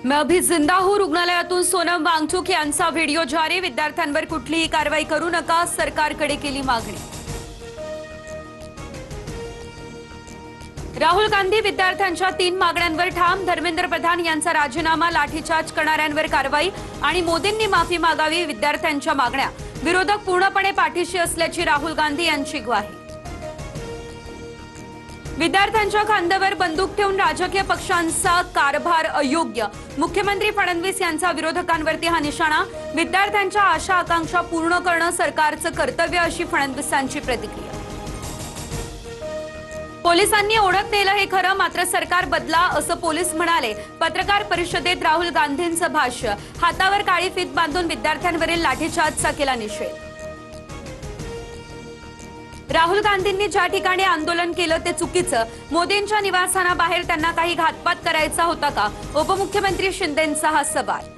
मैं अभी जिंदा हूं रुग्णालयातून सोनम वांगचूक यांचा व्हिडिओ जारी। विद्यार्थ्यांवर कुठलीही कारवाई करू नका, सरकारकडे केली मागणी। राहुल गांधी विद्यार्थ्यांच्या 3 मागण्यांवर ठाम। धर्मेंद्र प्रधान यांचा राजीनामा, लाठीचार्ज करणाऱ्यांवर कारवाई आणि मोदींनी माफी मागावी, विद्यार्थ्यांच्या मागण्या। विरोधक पूर्णपणे पाठीशी असल्याची राहुल गांधी यांची ग्वाही। विद्यार्थ्यांच्या खांद्यावर बंदूक ठेवून राजकीय पक्षांचा कारभार अयोग्य, मुख्यमंत्री फडणवीस यांचा विरोधकांवरती हा निशाणा। विद्यार्थ्यांच्या आशा आकांक्षा पूर्ण करणं सरकारचं कर्तव्य, अशी फडणवीसांची प्रतिक्रिया। पोलिसांनी ओढत नेलं हे खरं, मात्र सरकार बदला, असं पोलीस म्हणाले। पत्रकार परिषदेत राहुल गांधींचं भाष्य। हातावर काळी फीत बांधून विद्यार्थ्यांवरील लाठीचार्जचा केला निषेध। राहुल गांधींनी ज्या ठिकाणी आंदोलन केलं ते चुकीचं, मोदींच्या निवासस्थानाबाहेर त्यांना काही घातपात करायचा होता का? उपमुख्यमंत्री शिंदेंचा हा सवाल।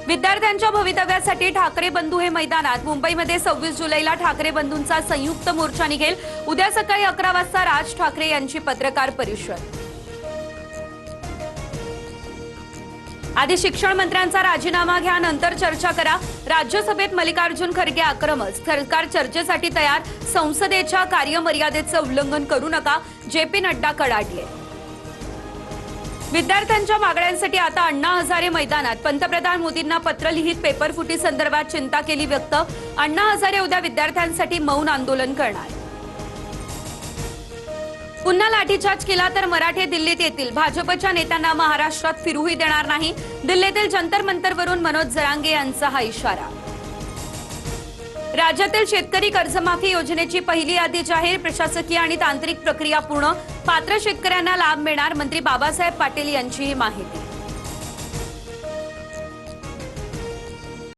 विद्यार्थ्यांच्या भवितव्यासाठी ठाकरे बंधू हे मैदानात। मुंबईमध्ये 26 जुलैला ठाकरे बंधूंचा संयुक्त मोर्चा निघेल। उद्या सकाळी 11 वाजता राज ठाकरे यांची पत्रकार परिषद। आधी शिक्षण मंत्र्यांचा राजीनामा घ्या, नंतर चर्चा करा। राज्यसभेत मल्लिकार्जुन खरगे आक्रमक। सरकार चर्चेसाठी तयार, संसदेच्या कार्यमर्यादेचं उल्लंघन करू नका, जेपी नड्डा कडाडले। विद्यार्थ्यांच्या मागण्यांसाठी आता अण्णा हजारे मैदानात। पंतप्रधान मोदींना पत्र लिहित पेपरफुटी संदर्भात चिंता केली व्यक्त। अण्णा हजारे उद्या विद्यार्थ्यांसाठी मौन आंदोलन करणार। पुन्हा लाठीचार्ज केला तर मराठे दिल्लीत येतील, भाजपच्या नेत्यांना महाराष्ट्रात फिरूही देणार नाही। दिल्लीतील जंतर मंतरवरून मनोज जरांगे यांचा हा इशारा। राज्यातील शेतकरी कर्जमाफी योजनेची पहिली यादी जाहीर, प्रशासकीय आणि तांत्रिक प्रक्रिया पूर्ण, पात्र शेतकऱ्यांना लाभ मिळणार। मंत्री बाबासाहेब पाटील यांची ही माहिती।